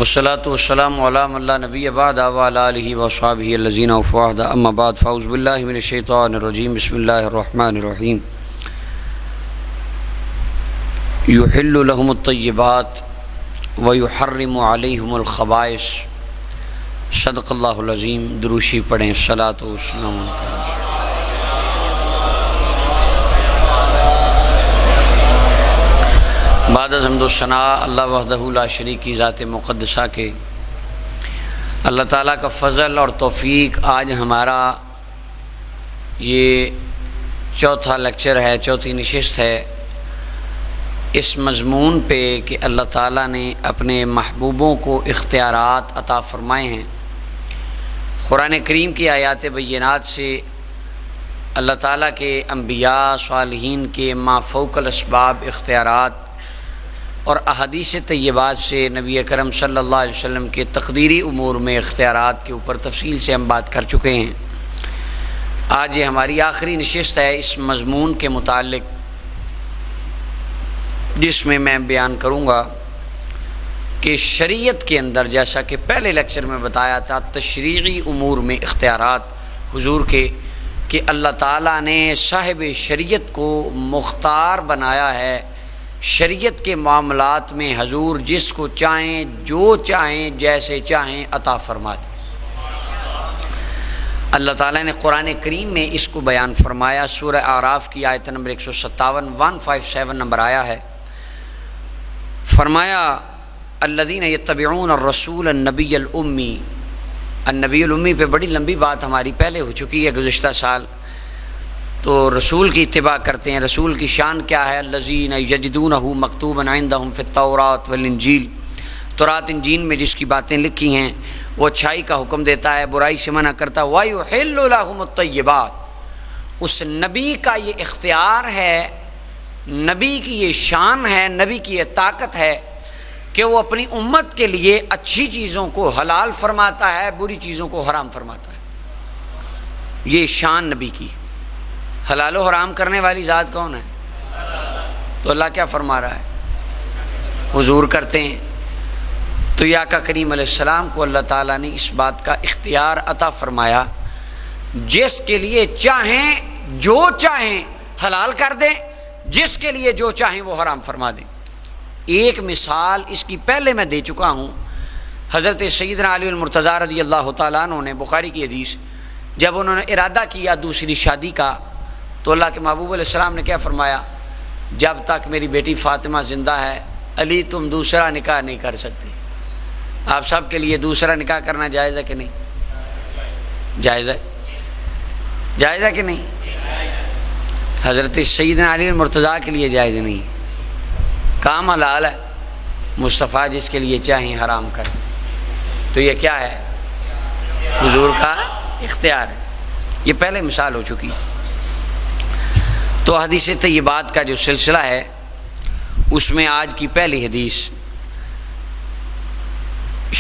والصلاة والسلام علی من لا نبی بعد وعلی آلہ وصحبہ الذین اوفوا العہد اما بعد فاعوذ باللہ من الشیطان الرجیم بسم اللہ الرحمن الرحیم یحل لهم الطیبات ویحرم علیہم الخبائث صدق اللہ العظیم۔ دروشی پڑھیں الصلاۃ والسلام علیہ۔ بعد از حمد و ثناء اللہ وحدہ لا شریک کی ذات مقدسہ کے، اللہ تعالیٰ کا فضل اور توفیق، آج ہمارا یہ چوتھا لیکچر ہے، چوتھی نشست ہے اس مضمون پہ کہ اللہ تعالیٰ نے اپنے محبوبوں کو اختیارات عطا فرمائے ہیں۔ قرآن کریم کی آیات بینات سے اللہ تعالیٰ کے انبیاء صالحین کے ما فوق الاسباب اختیارات اور احادیث طیبات سے نبی اکرم صلی اللہ علیہ وسلم کے تقدیری امور میں اختیارات کے اوپر تفصیل سے ہم بات کر چکے ہیں۔ آج یہ ہماری آخری نشست ہے اس مضمون کے متعلق، جس میں میں بیان کروں گا کہ شریعت کے اندر، جیسا کہ پہلے لیکچر میں بتایا تھا، تشریعی امور میں اختیارات حضور کے، کہ اللہ تعالیٰ نے صاحب شریعت کو مختار بنایا ہے۔ شریعت کے معاملات میں حضور جس کو چاہیں، جو چاہیں، جیسے چاہیں عطا فرما دیں۔ اللہ تعالیٰ نے قرآن کریم میں اس کو بیان فرمایا۔ سورہ اعراف کی آیت نمبر 157 157 نمبر آیا ہے، فرمایا الذین یتبعون الرسول النبی الامی۔ النبی الامی پہ بڑی لمبی بات ہماری پہلے ہو چکی ہے گزشتہ سال، تو رسول کی اتباع کرتے ہیں۔ رسول کی شان کیا ہے؟ الذین یجدونہ مکتوبا عندہم فی التوراۃ والانجیل، تورات انجیل میں جس کی باتیں لکھی ہیں، وہ اچھائی کا حکم دیتا ہے، برائی سے منع کرتا ہے۔ وَيُحِلُّ لَهُمُ الطَّيِّبَاتِ، اس نبی کا یہ اختیار ہے، نبی کی یہ شان ہے، نبی کی یہ طاقت ہے کہ وہ اپنی امت کے لیے اچھی چیزوں کو حلال فرماتا ہے، بری چیزوں کو حرام فرماتا ہے۔ یہ شان نبی کی۔ حلال و حرام کرنے والی ذات کون ہے؟ تو اللہ کیا فرما رہا ہے؟ حضور کرتے ہیں۔ تو یا آقا کریم علیہ السلام کو اللہ تعالیٰ نے اس بات کا اختیار عطا فرمایا، جس کے لیے چاہیں جو چاہیں حلال کر دیں، جس کے لیے جو چاہیں وہ حرام فرما دیں۔ ایک مثال اس کی پہلے میں دے چکا ہوں۔ حضرت سیدنا علی المرتضیٰ رضی اللہ تعالیٰ عنہ نے، بخاری کی حدیث، جب انہوں نے ارادہ کیا دوسری شادی کا، تو اللہ کے محبوب علیہ السلام نے کیا فرمایا؟ جب تک میری بیٹی فاطمہ زندہ ہے علی تم دوسرا نکاح نہیں کر سکتے۔ آپ سب کے لیے دوسرا نکاح کرنا جائز ہے کہ نہیں؟ جائز ہے؟ جائز ہے کہ نہیں؟ حضرت سیدنا علی المرتضیٰ کے لیے جائز نہیں، کام حلال ہے، مصطفیٰ جس کے لیے چاہیں حرام کر۔ تو یہ کیا ہے؟ حضور کا اختیار ہے۔ یہ پہلے مثال ہو چکی۔ تو حدیث طیبات کا جو سلسلہ ہے، اس میں آج کی پہلی حدیث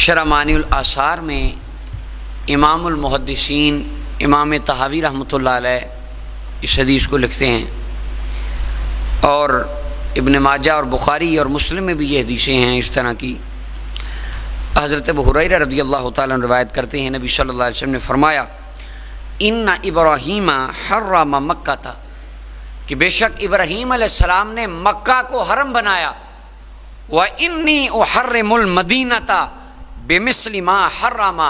شرح معانی الآثار میں امام المحدثین امام طحاوی رحمۃ اللہ علیہ اس حدیث کو لکھتے ہیں، اور ابن ماجہ اور بخاری اور مسلم میں بھی یہ حدیثیں ہیں اس طرح کی۔ حضرت ابو ہریرہ رضی اللہ تعالیٰ عنہ روایت کرتے ہیں، نبی صلی اللہ علیہ وسلم نے فرمایا ان ابراہیم حرم مکہ تھا، کہ بے شک ابراہیم علیہ السلام نے مکہ کو حرم بنایا۔ وَإِنِّي أُحَرِّمُ الْمَدِينَةَ بِمِثْلِ مَا حَرَّمَ،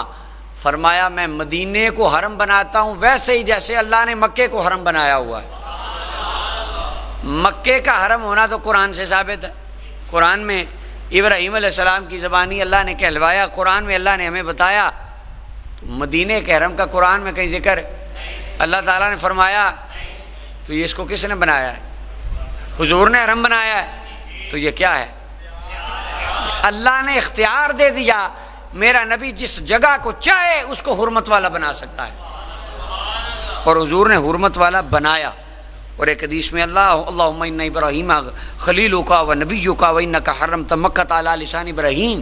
فرمایا میں مدینے کو حرم بناتا ہوں ویسے ہی جیسے اللہ نے مکے کو حرم بنایا ہوا ہے۔ مکے کا حرم ہونا تو قرآن سے ثابت ہے۔ قرآن میں ابراہیم علیہ السلام کی زبانی اللہ نے کہلوایا، قرآن میں اللہ نے ہمیں بتایا۔ تو مدینے کے حرم کا قرآن میں کہیں ذکر اللہ تعالیٰ نے فرمایا؟ تو یہ اس کو کس نے بنایا ہے؟ حضور نے حرم بنایا ہے۔ تو یہ کیا ہے؟ اللہ نے اختیار دے دیا، میرا نبی جس جگہ کو چاہے اس کو حرمت والا بنا سکتا ہے، اور حضور نے حرمت والا بنایا۔ اور ایک حدیث میں اللہم ان ابراہیم خلیلک و نبیک و انک حرمت مکہ علی لسان ابراہیم،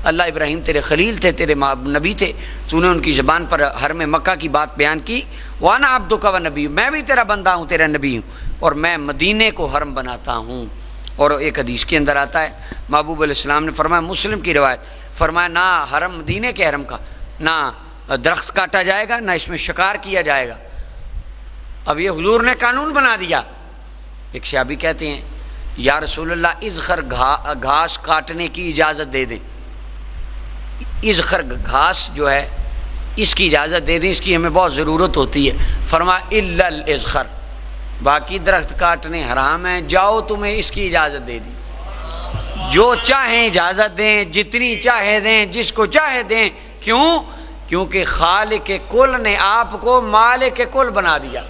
اللہ ابراہیم تیرے خلیل تھے، تیرے نبی تھے، تو نے ان کی زبان پر حرم مکہ کی بات بیان کی۔ وانا عبدک و نبی، میں بھی تیرا بندہ ہوں، تیرا نبی ہوں، اور میں مدینے کو حرم بناتا ہوں۔ اور ایک حدیث کے اندر آتا ہے، محبوب علیہ السلام نے فرمایا، مسلم کی روایت، فرمایا نہ حرم مدینے کے حرم کا نہ درخت کاٹا جائے گا، نہ اس میں شکار کیا جائے گا۔ اب یہ حضور نے قانون بنا دیا۔ ایک صحابی کہتے ہیں یا رسول اللہ اذخر گھاس کاٹنے کی اجازت دے دیں، اذخر گھاس جو ہے اس کی اجازت دے دیں، اس کی ہمیں بہت ضرورت ہوتی ہے۔ فرمایا الا الاذخر، باقی درخت کاٹنے حرام ہیں، جاؤ تمہیں اس کی اجازت دے دی، جو چاہیں اجازت دیں، جتنی چاہے دیں، جس کو چاہے دیں۔ کیوں؟ کیونکہ خالق کل نے آپ کو مالک کل بنا دیا،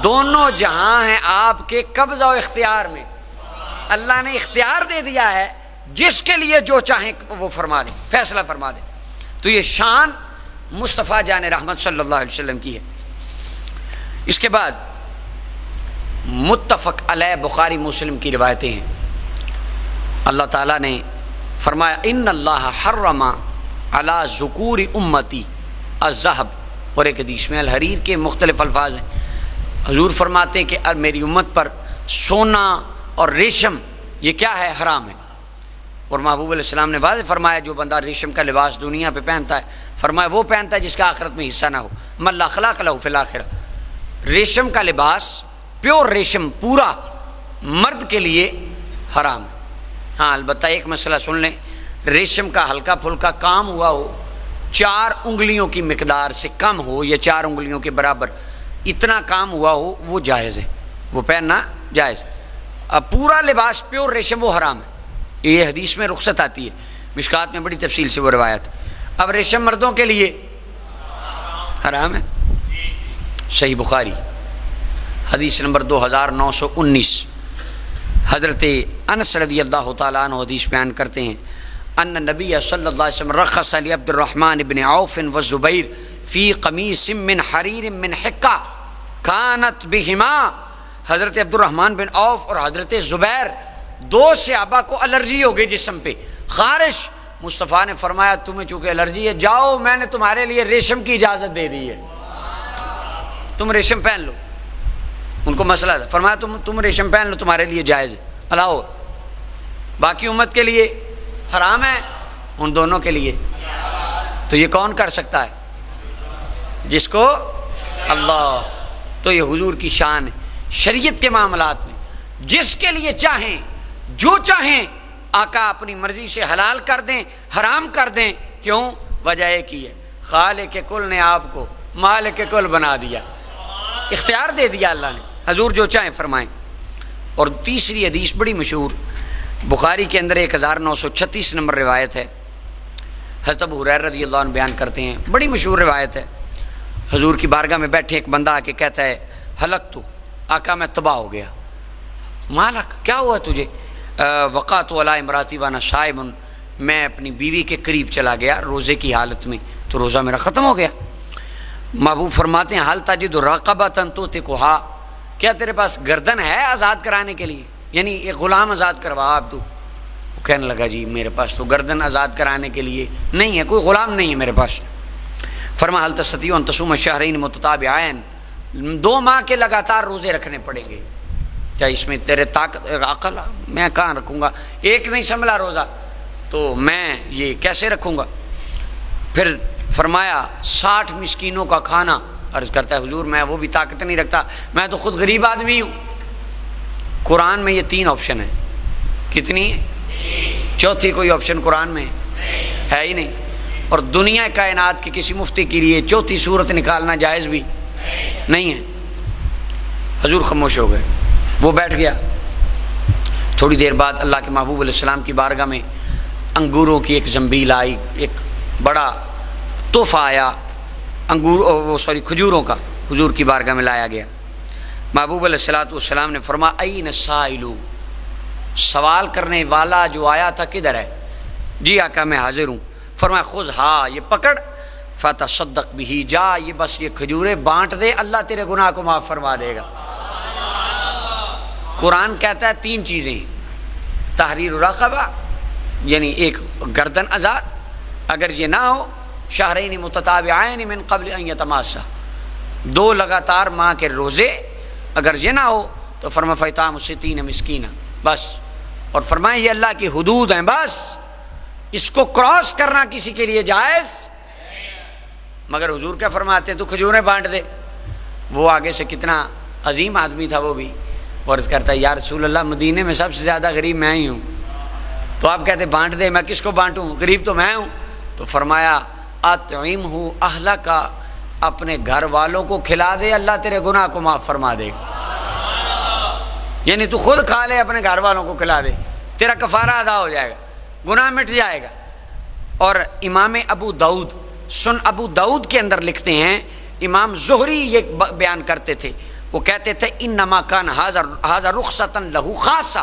دونوں جہاں ہیں آپ کے قبضہ و اختیار میں، اللہ نے اختیار دے دیا ہے، جس کے لیے جو چاہیں وہ فرما دیں، فیصلہ فرما دیں۔ تو یہ شان مصطفیٰ جان رحمت صلی اللہ علیہ وسلم کی ہے۔ اس کے بعد متفق علیہ بخاری مسلم کی روایتیں ہیں۔ اللہ تعالیٰ نے فرمایا ان اللہ حرم علی ذکور امتی الذہب، اور ایک حدیث میں الحریر کے مختلف الفاظ ہیں۔ حضور فرماتے ہیں کہ میری امت پر سونا اور ریشم یہ کیا ہے؟ حرام ہے۔ اور محبوب علیہ السلام نے واضح فرمایا جو بندہ ریشم کا لباس دنیا پہ پہنتا ہے، فرمایا وہ پہنتا ہے جس کا آخرت میں حصہ نہ ہو، من لا خلاق لہ فی الآخرہ۔ ریشم کا لباس پیور ریشم پورا مرد کے لیے حرام ہے۔ ہاں البتہ ایک مسئلہ سن لیں، ریشم کا ہلکا پھلکا کام ہوا ہو، 4 انگلیوں کی مقدار سے کم ہو یا 4 انگلیوں کے برابر اتنا کام ہوا ہو، وہ جائز ہے، وہ پہننا جائز۔ اب پورا لباس پیور ریشم وہ حرام ہے، یہ حدیث میں رخصت آتی ہے، مشکات میں بڑی تفصیل سے وہ روایت۔ اب ریشم مردوں کے لیے حرام ہے، صحیح بخاری حدیث نمبر 2919۔ حضرت انس رضی اللہ تعالیٰ عنہ حدیث بیان کرتے ہیں ان نبی صلی اللہ علیہ وسلم رخص علی عبد الرحمن بن عوف والزبیر فی قمیص من حریر من حکہ کانت بہما۔ حضرت عبد الرحمن بن عوف اور حضرت زبیر 2 صحابہ کو الرجی ہو گئی جسم پہ، خارش۔ مصطفیٰ نے فرمایا تمہیں چونکہ الرجی ہے، جاؤ میں نے تمہارے لیے ریشم کی اجازت دے دی ہے، تم ریشم پہن لو۔ ان کو مسئلہ تھا، فرمایا تم ریشم پہن لو، تمہارے لیے جائز ہے، الاؤ۔ باقی امت کے لیے حرام ہے، ان دونوں کے لیے۔ تو یہ کون کر سکتا ہے؟ جس کو اللہ۔ تو یہ حضور کی شان ہے شریعت کے معاملات میں، جس کے لیے چاہیں جو چاہیں آقا اپنی مرضی سے حلال کر دیں، حرام کر دیں۔ کیوں؟ وجہ ایک ہی ہے، خالق کل نے آپ کو مالک کل بنا دیا، اختیار دے دیا اللہ نے، حضور جو چاہیں فرمائیں۔ اور تیسری حدیث بڑی مشہور بخاری کے اندر 1936 نمبر روایت ہے، حضرت ابو ہریرہ رضی اللہ عنہ بیان کرتے ہیں، بڑی مشہور روایت ہے۔ حضور کی بارگاہ میں بیٹھے ایک بندہ آ کے کہتا ہے ہلکت، آقا میں تباہ ہو گیا۔ مالک، کیا ہوا تجھے؟ وقعت علی امراتی وانا صائم، میں اپنی بیوی کے قریب چلا گیا روزے کی حالت میں، تو روزہ میرا ختم ہو گیا۔ محبوب فرماتے ہیں حل تجد رقبۃ تطیقھا، کیا تیرے پاس گردن ہے آزاد کرانے کے لیے؟ یعنی ایک غلام آزاد کروا آپ تو۔ وہ کہنے لگا جی میرے پاس تو گردن آزاد کرانے کے لیے نہیں ہے، کوئی غلام نہیں ہے میرے پاس۔ فرمایا حل تستطیع ان تصوم شہرین متتابعین، 2 ماہ کے لگاتار روزے رکھنے پڑیں گے، کیا اس میں تیرے طاقت عقل؟ میں کہاں رکھوں گا، ایک نہیں سنبھلا روزہ تو میں یہ کیسے رکھوں گا؟ پھر فرمایا 60 مسکینوں کا کھانا۔ عرض کرتا ہے حضور میں وہ بھی طاقت نہیں رکھتا، میں تو خود غریب آدمی ہوں۔ قرآن میں یہ 3 آپشن ہیں، کتنی؟ چوتھی کوئی آپشن قرآن میں ہے ہی نہیں۔ اور دنیا کائنات کے کسی مفتی کے لیے چوتھی صورت نکالنا جائز بھی نہیں ہے۔ حضور خاموش ہو گئے، وہ بیٹھ گیا۔ تھوڑی دیر بعد اللہ کے محبوب علیہ السلام کی بارگاہ میں انگوروں کی ایک زنبیل آئی، ایک بڑا تحفہ آیا کھجوروں کا، حضور کی بارگاہ میں لایا گیا۔ محبوب علیہ السلام نے فرمایا این السائل، سوال کرنے والا جو آیا تھا کدھر ہے؟ جی آقا میں حاضر ہوں۔ فرمایا خذھا، یہ پکڑ، فتصدق بہ، جا یہ بس یہ کھجوریں بانٹ دے، اللہ تیرے گناہ کو معاف فرما دے گا۔ قرآن کہتا ہے 3 چیزیں، تحریر رقبہ یعنی ایک گردن آزاد، اگر یہ نہ ہو شہرین متتابعین من قبل ان یتماسا، 2 لگاتار ماہ کے روزے، اگر یہ نہ ہو تو فرمایا فاطعام 60 مسکینہ، بس۔ اور فرمایا یہ اللہ کی حدود ہیں، بس اس کو کراس کرنا کسی کے لیے جائز، مگر حضور کیا فرماتے ہیں تو کھجوریں بانٹ دے۔ وہ آگے سے کتنا عظیم آدمی تھا، وہ بھی عرض کرتا ہے یا رسول اللہ مدینے میں سب سے زیادہ غریب میں ہی ہوں، تو آپ کہتے بانٹ دے، میں کس کو بانٹوں، غریب تو میں ہوں۔ تو فرمایا اطعمہ اہلک، اپنے گھر والوں کو کھلا دے، اللہ تیرے گناہ کو معاف فرما دے گا۔ یعنی تو خود کھا لے، اپنے گھر والوں کو کھلا دے، تیرا کفارہ ادا ہو جائے گا، گناہ مٹ جائے گا۔ اور امام ابو داؤد، سن ابو داؤد کے اندر لکھتے ہیں، امام زہری یہ بیان کرتے تھے، وہ کہتے تھے انما کان ھذا رخصۃ لہ خاصہ،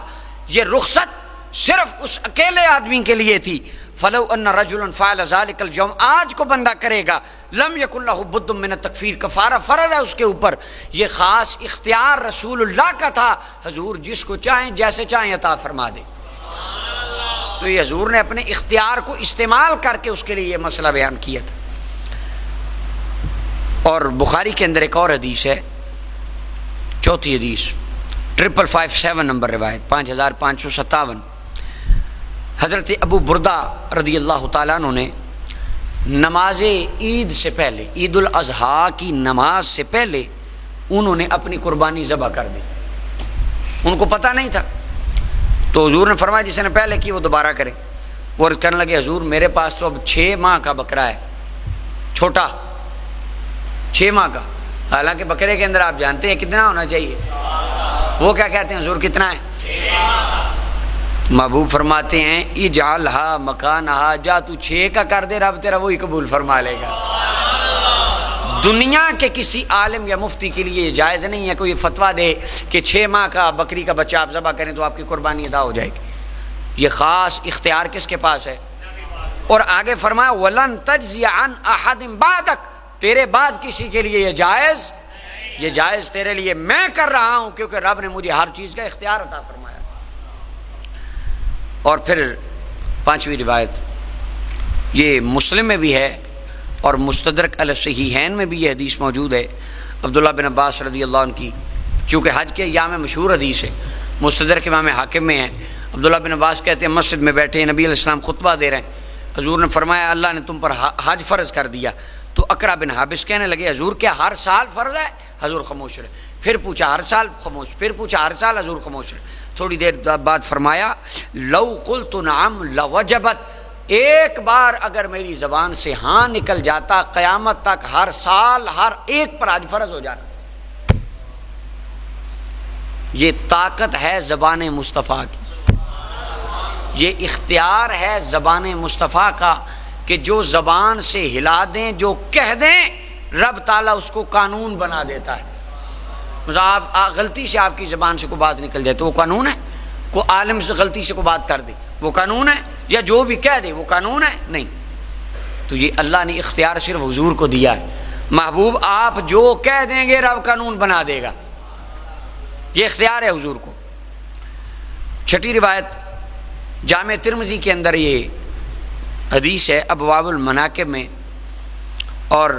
یہ رخصت صرف اس اکیلے آدمی کے لیے تھی۔ فلو ان رجلا فعل ذلك اليوم، آج کو بندہ کرے گا، لم یکن لہ بد من التکفیر، کفارہ فرض ہے اس کے اوپر۔ یہ خاص اختیار رسول اللہ کا تھا، حضور جس کو چاہیں جیسے چاہیں عطا فرما دے۔ تو یہ حضور نے اپنے اختیار کو استعمال کر کے اس کے لیے یہ مسئلہ بیان کیا تھا۔ اور بخاری کے اندر ایک اور حدیث ہے، چوتھی حدیث 5557 نمبر روایت 5557، حضرت ابو بردہ رضی اللہ تعالیٰ عنہ نے نماز عید سے پہلے، عید الاضحیٰ کی نماز سے پہلے انہوں نے اپنی قربانی ذبح کر دی، ان کو پتہ نہیں تھا۔ تو حضور نے فرمایا جس نے پہلے کی وہ دوبارہ کرے۔ وہ عرض کرنے لگے حضور میرے پاس تو اب 6 ماہ کا بکرا ہے، چھوٹا 6 ماہ کا، حالانکہ بکرے کے اندر آپ جانتے ہیں کتنا ہونا چاہیے، وہ کیا کہتے ہیں حضور کتنا ہے؟ محبوب فرماتے ہیں اجعلھا مکانھا، جا تو 6 کا کر دے، رب تیرا وہی قبول فرما لے گا۔ دنیا کے کسی عالم یا مفتی کے لیے جائز نہیں ہے کوئی فتویٰ دے کہ 6 ماہ کا بکری کا بچہ آپ ذبح کریں تو آپ کی قربانی ادا ہو جائے گی۔ یہ خاص اختیار کس کے پاس ہے؟ اور آگے فرمایا وَلَن تَجْزِيَ عَنْ أَحَدٍ بَعْدَكَ، تیرے بعد کسی کے لیے یہ جائز تیرے لیے میں کر رہا ہوں، کیونکہ رب نے مجھے ہر چیز کا اختیار عطا فرمایا۔ اور پھر 5ویں روایت، یہ مسلم میں بھی ہے اور مستدرک علی الصحیحین میں بھی یہ حدیث موجود ہے، عبداللہ بن عباس رضی اللہ عنہ کی، کیونکہ حج کے ایام میں مشہور حدیث ہے، مستدرک امام حاکم میں ہے۔ عبداللہ بن عباس کہتے ہیں مسجد میں بیٹھے ہیں، نبی علیہ السلام خطبہ دے رہے ہیں، حضور نے فرمایا اللہ نے تم پر حج فرض کر دیا۔ تو اقرا بن حابس کہنے لگے حضور کیا ہر سال فرض ہے؟ حضور خاموش رہے، پھر پوچھا ہر سال، خاموش، پھر پوچھا ہر سال، حضور خاموش رہے۔ تھوڑی دیر بعد فرمایا لو قلت نعم لوجبت، ایک بار اگر میری زبان سے ہاں نکل جاتا قیامت تک ہر سال ہر ایک پر حج فرض ہو جانا تھا۔ یہ طاقت ہے زبان مصطفیٰ کی، یہ اختیار ہے زبان مصطفیٰ کا کہ جو زبان سے ہلا دیں، جو کہہ دیں، رب تعالیٰ اس کو قانون بنا دیتا ہے۔ آپ غلطی سے آپ کی زبان سے کوئی بات نکل جائے تو وہ قانون ہے؟ کوئی عالم سے غلطی سے کوئی بات کر دے وہ قانون ہے؟ یا جو بھی کہہ دے وہ قانون ہے؟ نہیں۔ تو یہ اللہ نے اختیار صرف حضور کو دیا ہے، محبوب آپ جو کہہ دیں گے رب قانون بنا دے گا، یہ اختیار ہے حضور کو۔ 6ٹھی روایت جامع ترمذی کے اندر یہ حدیث ہے، ابواب المناقب میں، اور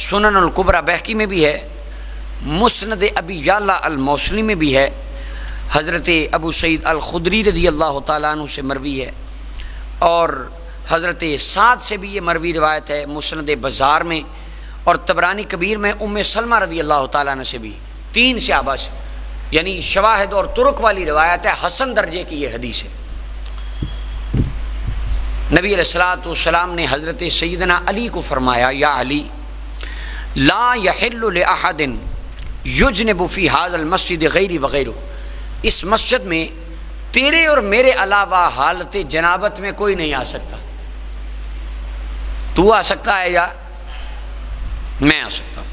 سنن الکبریٰ بہقی میں بھی ہے، مسند ابی یعلا الموصلی میں بھی ہے، حضرت ابو سعید الخدری رضی اللہ تعالیٰ عنہ سے مروی ہے، اور حضرت سعد سے بھی یہ مروی روایت ہے مسند بزار میں، اور طبرانی کبیر میں ام سلمہ رضی اللہ تعالیٰ عنہ سے بھی، 3 صحابہ سے، یعنی شواہد اور طرق والی روایت ہے، حسن درجے کی یہ حدیث ہے۔ نبی علیہ الصلوۃ والسلام نے حضرت سیدنا علی کو فرمایا یا علی لا یحل لأحد یجنب فی ھذا المسجد غیری وغیرہ، اس مسجد میں تیرے اور میرے علاوہ حالت جنابت میں کوئی نہیں آ سکتا۔ تو آ سکتا ہے یا میں آ سکتا ہوں؟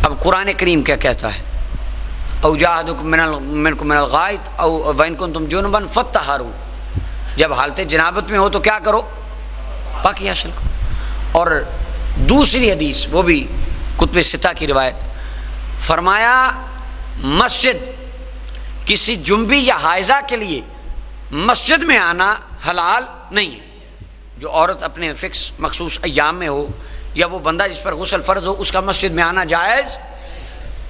اب قرآن کریم کیا کہتا ہے؟ او جاء احدکم منکم من الغائط او وان کنتم جنبا فطہروا، جب حالت جنابت میں ہو تو کیا کرو؟ پاکی حاصل کرو۔ اور دوسری حدیث وہ بھی کتب 6 کی روایت، فرمایا مسجد کسی جنبی یا حائضہ کے لیے مسجد میں آنا حلال نہیں ہے، جو عورت اپنے فکس مخصوص ایام میں ہو یا وہ بندہ جس پر غسل فرض ہو اس کا مسجد میں آنا جائز۔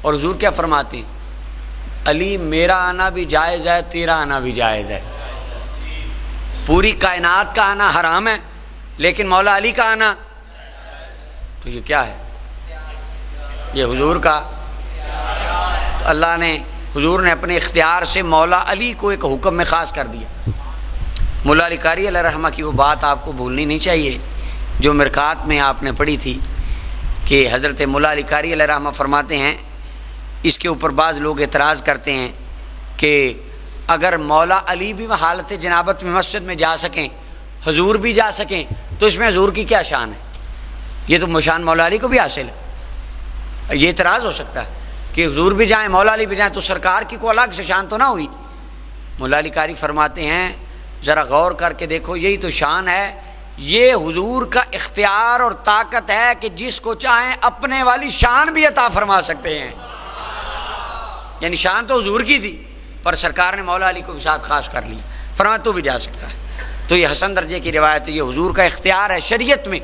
اور حضور کیا فرماتے ہیں؟ علی میرا آنا بھی جائز ہے، تیرا آنا بھی جائز ہے۔ پوری کائنات کا آنا حرام ہے لیکن مولا علی کا آنا تو یہ کیا ہے؟ یہ حضور کا، تو اللہ نے حضور نے اپنے اختیار سے مولا علی کو ایک حکم میں خاص کر دیا۔ مولا علی قاری علیہ رحمہ کی وہ بات آپ کو بھولنی نہیں چاہیے جو مرکات میں آپ نے پڑھی تھی کہ حضرت مولا علی قاری علیہ رحمہ فرماتے ہیں، اس کے اوپر بعض لوگ اعتراض کرتے ہیں کہ اگر مولا علی بھی حالت جنابت میں مسجد میں جا سکیں، حضور بھی جا سکیں، تو اس میں حضور کی کیا شان ہے؟ یہ تو شان مولا علی کو بھی حاصل ہے۔ یہ اعتراض ہو سکتا ہے کہ حضور بھی جائیں مولا علی بھی جائیں تو سرکار کی کوئی الگ سے شان تو نہ ہوئی؟ مولا علی قاری فرماتے ہیں ذرا غور کر کے دیکھو، یہی تو شان ہے، یہ حضور کا اختیار اور طاقت ہے کہ جس کو چاہیں اپنے والی شان بھی عطا فرما سکتے ہیں۔ یعنی شان تو حضور کی تھی پر سرکار نے مولا علی کو بھی ساتھ خاص کر لی، فرمایا تو بھی جا سکتا ہے۔ تو یہ حسن درجے کی روایت ہے، یہ حضور کا اختیار ہے شریعت میں،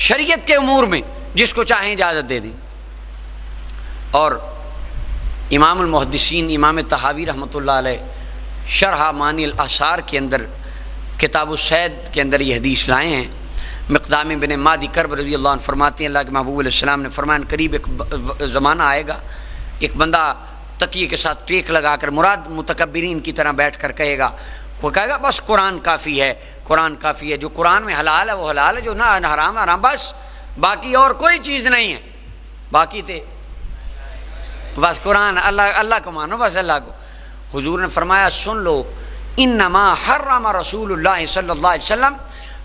شریعت کے امور میں جس کو چاہیں اجازت دے دیں۔ اور امام المحدثین امام طحاوی رحمۃ اللہ علیہ شرح معانی الاثار کے اندر کتاب السید کے اندر یہ حدیث لائے ہیں۔ مقدام بن مادی کرب رضی اللہ عنہ فرماتے ہیں اللہ کے محبوب علیہ السلام نے فرمایا قریب ایک زمانہ آئے گا، ایک بندہ تکیے کے ساتھ ٹیک لگا کر مراد متکبرین کی طرح بیٹھ کر کہے گا، وہ کہے گا بس قرآن کافی ہے، قرآن کافی ہے، جو قرآن میں حلال ہے وہ حلال ہے، جو نہ حرام ہے حرام، بس باقی اور کوئی چیز نہیں ہے، باقی تھے بس قرآن، اللہ کو مانو، بس اللہ کو۔ حضور نے فرمایا سن لو، انما حرم رسول اللہ صلی اللہ علیہ وسلم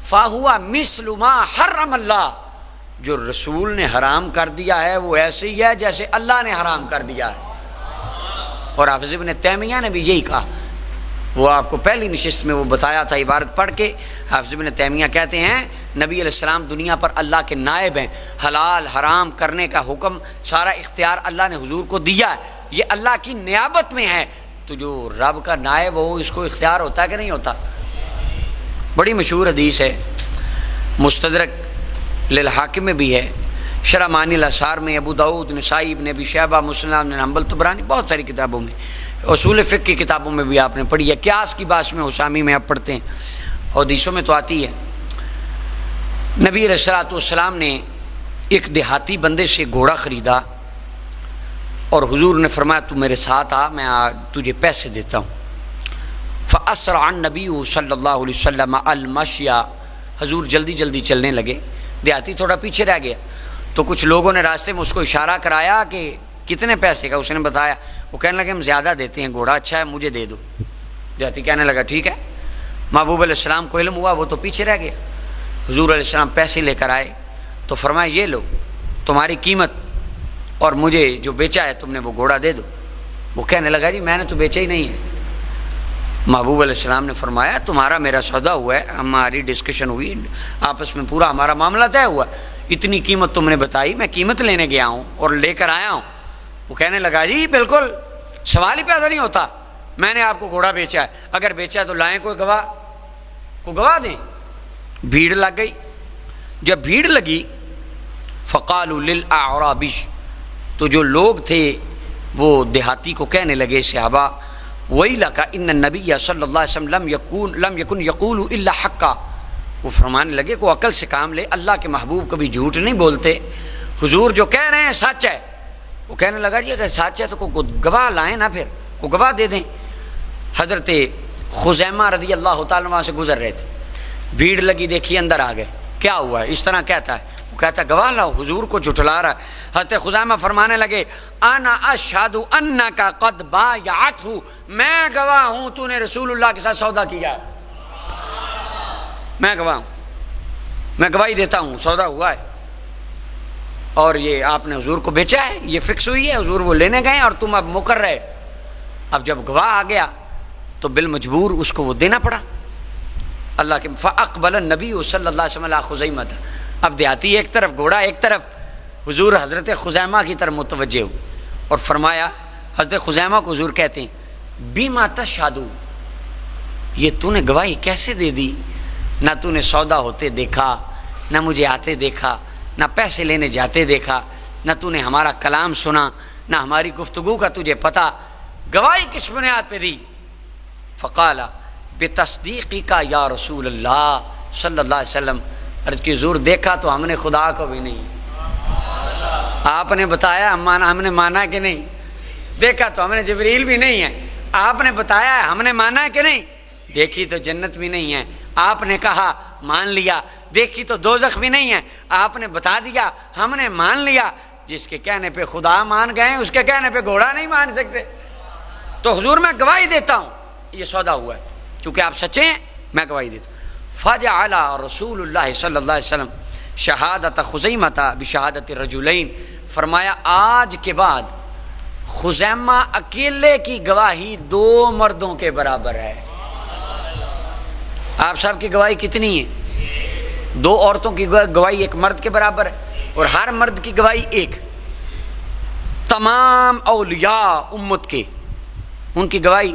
فہو مثل ما حرم اللہ، جو رسول نے حرام کر دیا ہے وہ ایسے ہی ہے جیسے اللہ نے حرام کر دیا ہے۔ اور حافظ ابن تیمیہ نے بھی یہی کہا، وہ آپ کو پہلی نشست میں وہ بتایا تھا عبارت پڑھ کے۔ حافظ ابن تیمیہ کہتے ہیں نبی علیہ السلام دنیا پر اللہ کے نائب ہیں، حلال حرام کرنے کا حکم سارا اختیار اللہ نے حضور کو دیا ہے، یہ اللہ کی نیابت میں ہے، تو جو رب کا نائب ہو اس کو اختیار ہوتا ہے کہ نہیں ہوتا؟ بڑی مشہور حدیث ہے، مستدرک للحاکم میں بھی ہے، شرح معانی الاثار میں، ابو داؤد، نسائی، ابن ابی شیبہ، مسلم بن حنبل، طبرانی، بہت ساری کتابوں میں، اصول فقہ کی کتابوں میں بھی آپ نے پڑھی ہے، قیاس کی باس میں حسامی میں آپ پڑھتے ہیں، اور حدیثوں میں تو آتی ہے۔ نبی علیہ الصلوۃ والسلام نے ایک دیہاتی بندے سے گھوڑا خریدا اور حضور نے فرمایا تو میرے ساتھ آ، میں تجھے پیسے دیتا ہوں۔ فأسرع النبی صلی اللہ علیہ وسلم المشی، حضور جلدی جلدی چلنے لگے، دیہاتی تھوڑا پیچھے رہ گیا، تو کچھ لوگوں نے راستے میں اس کو اشارہ کرایا کہ کتنے پیسے کا، اس نے بتایا، وہ کہنے لگے ہم زیادہ دیتے ہیں، گھوڑا اچھا ہے مجھے دے دو۔ دیہاتی کہنے لگا ٹھیک ہے۔ محبوب علیہ السلام کو علم ہوا، وہ تو پیچھے رہ گیا، حضور علیہ السلام پیسے لے کر آئے تو فرمایا یہ لو تمہاری قیمت، اور مجھے جو بیچا ہے تم نے وہ گھوڑا دے دو۔ وہ کہنے لگا جی میں نے تو بیچا ہی نہیں ہے۔ محبوب علیہ السلام نے فرمایا تمہارا میرا سودا ہوا ہے، ہماری ڈسکشن ہوئی آپس میں، پورا ہمارا معاملہ طے ہوا، اتنی قیمت تم نے بتائی، میں قیمت لینے گیا ہوں اور لے کر آیا ہوں۔ وہ کہنے لگا جی بالکل سوال ہی پیدا نہیں ہوتا، میں نے آپ کو گھوڑا بیچا ہے، اگر بیچا ہے تو لائیں کوئی گواہ دیں۔ بھیڑ لگ گئی، جب بھیڑ لگی فقالوا للاعرابی، تو جو لوگ تھے وہ دیہاتی کو کہنے لگے صحابہ، ویلک ان النبی صلی اللہ علیہ وسلم لم یکن یقول الا حقا، وہ فرمانے لگے کو عقل سے کام لے، اللہ کے محبوب کبھی جھوٹ نہیں بولتے، حضور جو کہہ رہے ہیں سچ ہے۔ وہ کہنے لگا جی اگر سچ ہے تو کوئی گواہ لائیں نا، پھر کوئی گواہ دے دیں۔ حضرت خزیمہ رضی اللہ تعالیٰ وہاں سے گزر رہے تھے، بھیڑ لگی، دیکھی اندر آ گئے، کیا ہوا ہے؟ اس طرح کہتا ہے، وہ کہتا ہے گواہ لاؤ، حضور کو جھٹلا رہا ہے۔ حضرت خزیمہ فرمانے لگے انا اشہد انک قد بایعتہ، میں گواہ ہوں تو نے رسول اللہ کے ساتھ سودا کیا ہے، میں گواہ ہوں، میں گواہی دیتا ہوں سودا ہوا ہے، اور یہ آپ نے حضور کو بیچا ہے، یہ فکس ہوئی ہے، حضور وہ لینے گئے اور تم اب مکر رہے۔ اب جب گواہ آ گیا تو بالمجبور اس کو وہ دینا پڑا اللہ کے۔ فاقبل النبی صلی اللہ علیہ وسلم علی خزیمہ، اب دیہاتی ایک طرف، گھوڑا ایک طرف، حضور حضرت خزیمہ کی طرف متوجہ ہوئے اور فرمایا، حضرت خزیمہ کو حضور کہتے ہیں بما تشہد، یہ تو نے گواہی کیسے دے دی؟ نہ تو نے سودا ہوتے دیکھا، نہ مجھے آتے دیکھا، نہ پیسے لینے جاتے دیکھا، نہ تو نے ہمارا کلام سنا، نہ ہماری گفتگو کا تجھے پتہ، گواہی کس بنیاد پہ دی؟ فقال بِتَصْدِيقِكَ یا رسول اللہ صلی اللہ علیہ وسلم. عرض کی حضور دیکھا تو ہم نے خدا کو بھی نہیں, آپ نے بتایا ہم نے مانا کہ نہیں, دیکھا تو ہم نے جبریل بھی نہیں ہے, آپ نے بتایا ہم نے مانا کہ نہیں, دیکھی تو جنت بھی نہیں ہے, آپ نے کہا مان لیا, دیکھی تو دوزخ بھی نہیں ہے, آپ نے بتا دیا ہم نے مان لیا. جس کے کہنے پہ خدا مان گئے اس کے کہنے پہ گھوڑا نہیں مان سکتے. تو حضور میں گواہی دیتا ہوں یہ سودا ہوا ہے, کیونکہ آپ سچے ہیں میں گواہی دیتا ہوں. فجعل رسول اللہ صلی اللہ علیہ وسلم شہادت خزیمہ بشہادت الرجلین, فرمایا آج کے بعد خزیمہ اکیلے کی گواہی 2 مردوں کے برابر ہے. آپ صاحب کی گواہی کتنی ہے؟ 2 عورتوں کی گواہی 1 مرد کے برابر ہے, اور ہر مرد کی گواہی 1. تمام اولیاء امت کے ان کی گواہی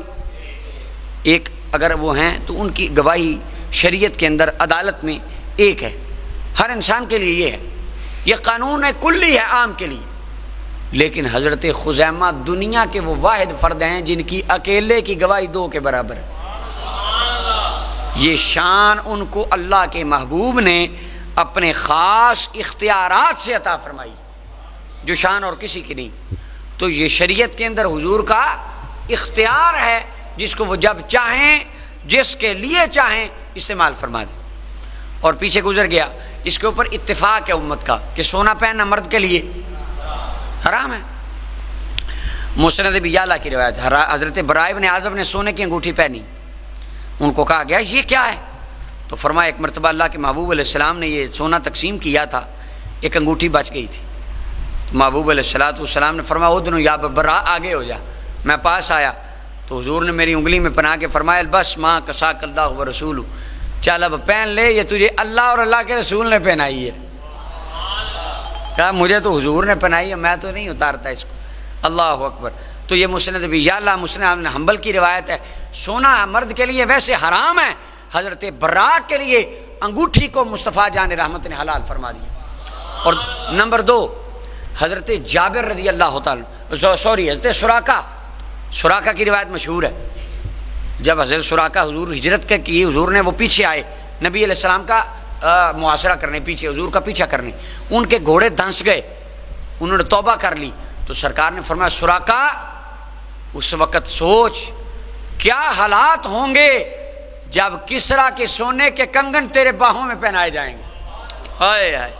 1 اگر وہ ہیں تو ان کی گواہی شریعت کے اندر عدالت میں 1 ہے. ہر انسان کے لیے یہ ہے, یہ قانون ہے کلی ہے عام کے لیے. لیکن حضرت خزیمہ دنیا کے وہ واحد فرد ہیں جن کی اکیلے کی گواہی 2 کے برابر ہے. یہ شان ان کو اللہ کے محبوب نے اپنے خاص اختیارات سے عطا فرمائی, جو شان اور کسی کی نہیں. تو یہ شریعت کے اندر حضور کا اختیار ہے, جس کو وہ جب چاہیں جس کے لیے چاہیں استعمال فرما دیں. اور پیچھے گزر گیا اس کے اوپر اتفاق ہے امت کا کہ سونا پہننا مرد کے لیے حرام ہے. مسند ابی یعلا کی روایت, حضرت برائے بن عازب نے سونے کی انگوٹھی پہنی, ان کو کہا گیا یہ کیا ہے؟ تو فرمایا ایک مرتبہ اللہ کے محبوب علیہ السلام نے یہ سونا تقسیم کیا تھا, ایک انگوٹھی بچ گئی تھی. تو محبوب علیہ السلام نے فرمایا ادنو یا برا, آگے ہو جا. میں پاس آیا تو حضور نے میری انگلی میں پنا کے فرمایا بس ماں کساک اللہ و رسول, چل اب پہن لے, یہ تجھے اللہ اور اللہ کے رسول نے پہنائی ہے. کہا مجھے تو حضور نے پہنائی ہے, میں تو نہیں اتارتا اس کو. اللہ اکبر. تو یہ مسند ابی یعلا مسند حنبل کی روایت ہے. سونا مرد کے لیے ویسے حرام ہے, حضرت برا کے لیے انگوٹھی کو مصطفیٰ جان رحمت نے حلال فرما دیا. اور نمبر 2 حضرت جابر رضی اللہ تعالی حضرت سراقہ کی روایت مشہور ہے. جب حضرت سراقہ حضور ہجرت کی, حضور نے وہ پیچھے آئے نبی علیہ السلام کا محاصرہ کرنے, پیچھے حضور کا پیچھا کرنے, ان کے گھوڑے دھنس گئے, انہوں نے توبہ کر لی. تو سرکار نے فرمایا سراقہ اس وقت سوچ کیا حالات ہوں گے جب کسرا کے سونے کے کنگن تیرے باہوں میں پہنائے جائیں گے. ہائے ہائے,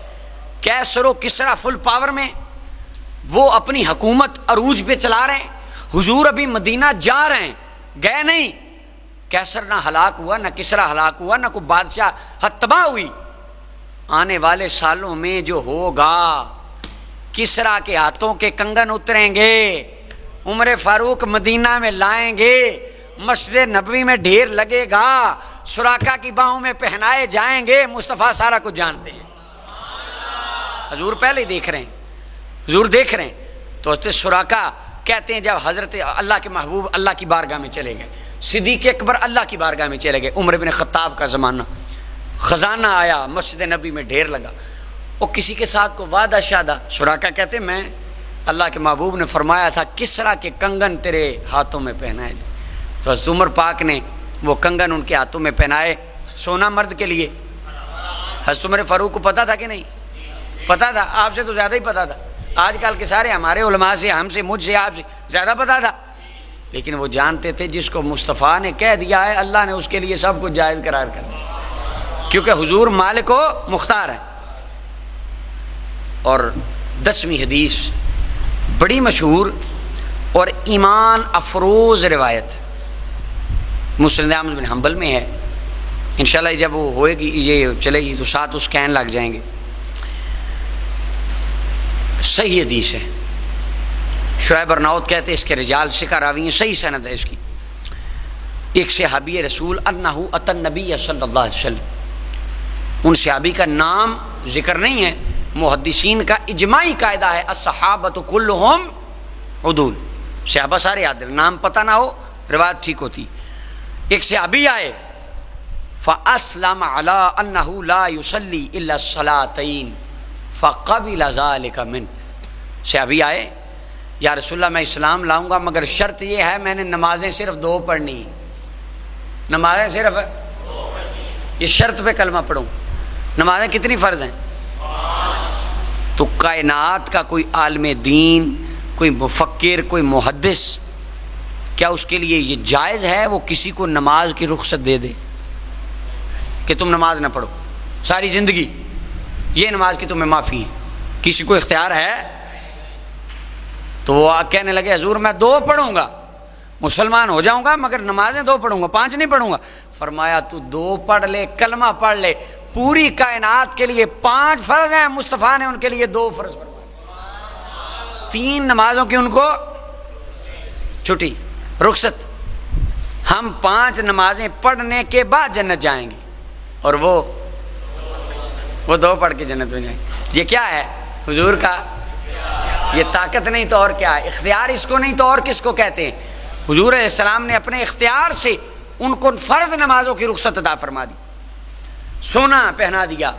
کیسر و کسرا فل پاور میں, وہ اپنی حکومت عروج پہ چلا رہے ہیں, حضور ابھی مدینہ جا رہے ہیں, گئے نہیں. کیسر نہ ہلاک ہوا, نہ کسرا ہلاک ہوا, نہ کوئی بادشاہ تباہ ہوئی. آنے والے سالوں میں جو ہوگا کسرا کے ہاتھوں کے کنگن اتریں گے, عمر فاروق مدینہ میں لائیں گے, مسجد نبوی میں ڈھیر لگے گا, سراقہ کی باہوں میں پہنائے جائیں گے. مصطفیٰ سارا کچھ جانتے ہیں, حضور پہلے ہی دیکھ رہے ہیں, حضور دیکھ رہے ہیں. تو حضرت سراقہ کہتے ہیں جب حضرت اللہ کے محبوب اللہ کی بارگاہ میں چلے گئے, صدیق اکبر اللہ کی بارگاہ میں چلے گئے, عمر بن خطاب کا زمانہ, خزانہ آیا, مسجد نبی میں ڈھیر لگا, اور کسی کے ساتھ کو وعدہ شادہ. سراقہ کہتے ہیں میں اللہ کے محبوب نے فرمایا تھا کسرا کے کنگن تیرے ہاتھوں میں پہنائے جائے. تو حضرت عمر پاک نے وہ کنگن ان کے ہاتھوں میں پہنائے. سونا مرد کے لیے. حضرت عمر فاروق کو پتا تھا کہ نہیں پتا تھا؟ آپ سے تو زیادہ ہی پتا تھا. آج کل کے سارے ہمارے علماء سے, ہم سے, مجھ سے, آپ سے زیادہ پتا تھا. لیکن وہ جانتے تھے جس کو مصطفیٰ نے کہہ دیا ہے اللہ نے اس کے لیے سب کچھ جائز قرار کر دیا, کیونکہ حضور مالک و مختار ہے. اور 10ویں حدیث بڑی مشہور اور ایمان افروز روایت مسند احمد بن حنبل میں ہے. انشاءاللہ جب وہ ہوئے گی, یہ چلے گی تو 7 اسکین لگ جائیں گے. صحیح حدیث ہے. شعیب ارناؤت کہتے ہیں اس کے رجال ثقہ راوی ہیں, صحیح سند ہے اس کی. ایک صحابی رسول انہو اتى النبی صلی اللہ علیہ وسلم, ان صحابی کا نام ذکر نہیں ہے, محدثین کا اجماعی قاعدہ ہے الصحابۃ کلھم عدول, صحابہ سارے عادل, نام پتہ نہ ہو روایت ٹھیک ہوتی. ایک صحابی آئے فاسلم علی انہ لا یصلی الا الصلاتین فقبل ذلک من. صحابی آئے یا رسول اللہ میں اسلام لاؤں گا مگر شرط یہ ہے میں نے نمازیں صرف 2 پڑھنی. نمازیں صرف یہ شرط پہ کلمہ پڑھوں، نمازیں کتنی فرض ہیں؟ تو کائنات کا کوئی عالم دین، کوئی مفکر، کوئی محدث، کیا اس کے لیے یہ جائز ہے وہ کسی کو نماز کی رخصت دے دے کہ تم نماز نہ پڑھو ساری زندگی، یہ نماز کی تمہیں معافی ہے؟ کسی کو اختیار ہے؟ تو وہ کہنے لگے حضور میں 2 پڑھوں گا، مسلمان ہو جاؤں گا مگر نمازیں 2 پڑھوں گا، 5 نہیں پڑھوں گا۔ فرمایا تو 2 پڑھ لے، کلمہ پڑھ لے، پوری کائنات کے لیے 5 فرض ہیں، مصطفیٰ نے ان کے لیے 2 فرض فرمائے، 3 نمازوں کی ان کو چھٹی، رخصت۔ ہم 5 نمازیں پڑھنے کے بعد جنت جائیں گے اور وہ 2 پڑھ کے جنت میں جائیں گے۔ یہ کیا ہے حضور کا؟ یہ طاقت نہیں تو اور کیا ہے؟ اختیار اس کو نہیں تو اور کس کو کہتے ہیں؟ حضور علیہ السلام نے اپنے اختیار سے ان کو فرض نمازوں کی رخصت عطا فرما دی، سونا پہنا دیا،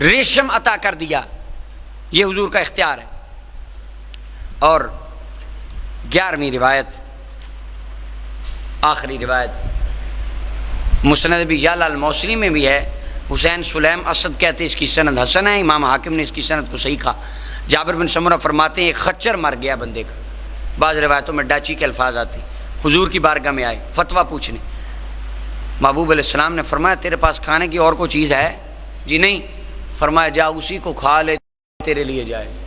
ریشم عطا کر دیا، یہ حضور کا اختیار ہے۔ اور 11ویں روایت، آخری روایت مسند بھی یعلا الموصلی میں بھی ہے، حسین سلیم اسد کہتے اس کی سند حسن ہے، امام حاکم نے اس کی سند کو صحیح کہا۔ جابر بن سمرہ فرماتے ہیں ایک خچر مر گیا بندے کا، بعض روایتوں میں ڈاچی کے الفاظ آتے ہیں، حضور کی بارگاہ میں آئے فتویٰ پوچھنے، محبوب علیہ السلام نے فرمایا تیرے پاس کھانے کی اور کوئی چیز ہے؟ جی نہیں۔ فرمایا جا اسی کو کھا لے، تیرے لیے جائز۔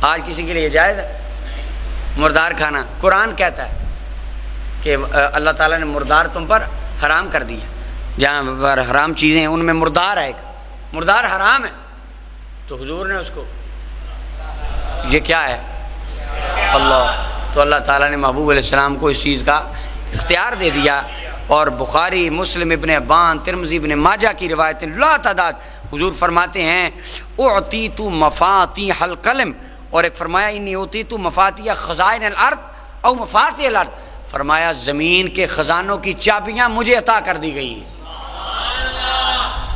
آج کسی کے لیے جائز ہے مردار کھانا؟ قرآن کہتا ہے کہ اللہ تعالیٰ نے مردار تم پر حرام کر دیا، جہاں پر حرام چیزیں ہیں ان میں مردار ہے، ایک مردار حرام ہے، تو حضور نے اس کو، یہ کیا ہے؟ اللہ، تو اللہ تعالیٰ نے محبوب علیہ السلام کو اس چیز کا اختیار دے دیا۔ اور بخاری، مسلم، ابن حبان، ترمذی، ابن ماجہ کی روایتیں لا تعداد، حضور فرماتے ہیں اعطیت مفاتیح القلم، اور ایک فرمایا انی اعطیت مفاتیح خزائن الارض او مفاتیح الارض، فرمایا زمین کے خزانوں کی چابیاں مجھے عطا کر دی گئی ہیں،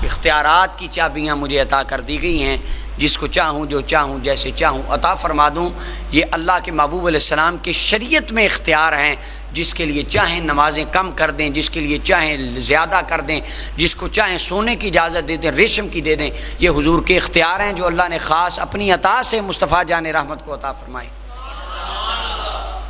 اختیارات کی چابیاں مجھے عطا کر دی گئی ہیں، جس کو چاہوں جو چاہوں جیسے چاہوں عطا فرما دوں۔ یہ اللہ کے محبوب علیہ السلام کی شریعت میں اختیار ہیں، جس کے لیے چاہیں نمازیں کم کر دیں، جس کے لیے چاہیں زیادہ کر دیں، جس کو چاہیں سونے کی اجازت دے دیں، ریشم کی دے دیں، یہ حضور کے اختیار ہیں جو اللہ نے خاص اپنی عطا سے مصطفیٰ جان رحمت کو عطا فرمائے۔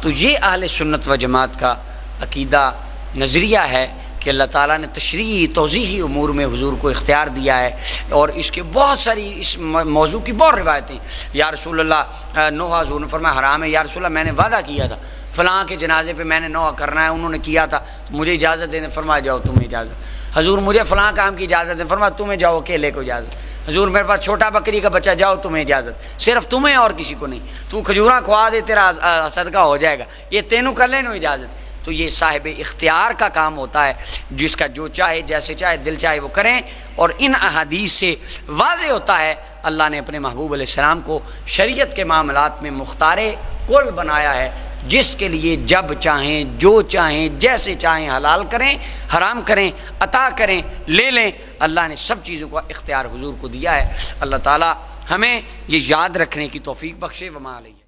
تو یہ اہل سنت و جماعت کا عقیدہ نظریہ ہے کہ اللہ تعالیٰ نے تشریعی توضیحی امور میں حضور کو اختیار دیا ہے، اور اس کے بہت ساری اس موضوع کی بہت روایتیں۔ یا رسول اللہ نوحہ، حضور نے فرمایا حرام ہے، یا رسول اللہ میں نے وعدہ کیا تھا فلاں کے جنازے پہ میں نے نوحہ کرنا ہے، انہوں نے کیا تھا، مجھے اجازت دے دیں، فرمایا جاؤ تمہیں اجازت، حضور مجھے فلاں کام کی اجازت دیں، فرمایا تمہیں جاؤ اکیلے کو اجازت، حضور میرے پاس چھوٹا بکری کا بچہ، جاؤ تمہیں اجازت، صرف تمہیں اور کسی کو نہیں، تو کھجوراں کھوا دے تیرا صدقہ ہو جائے گا، یہ تینوں کر لیں اجازت۔ تو یہ صاحب اختیار کا کام ہوتا ہے، جس کا جو چاہے جیسے چاہے دل چاہے وہ کریں، اور ان احادیث سے واضح ہوتا ہے اللہ نے اپنے محبوب علیہ السلام کو شریعت کے معاملات میں مختار کل بنایا ہے، جس کے لیے جب چاہیں جو چاہیں جیسے چاہیں حلال کریں، حرام کریں، عطا کریں، لے لیں، اللہ نے سب چیزوں کا اختیار حضور کو دیا ہے۔ اللہ تعالی ہمیں یہ یاد رکھنے کی توفیق بخشے۔ وما علیہ۔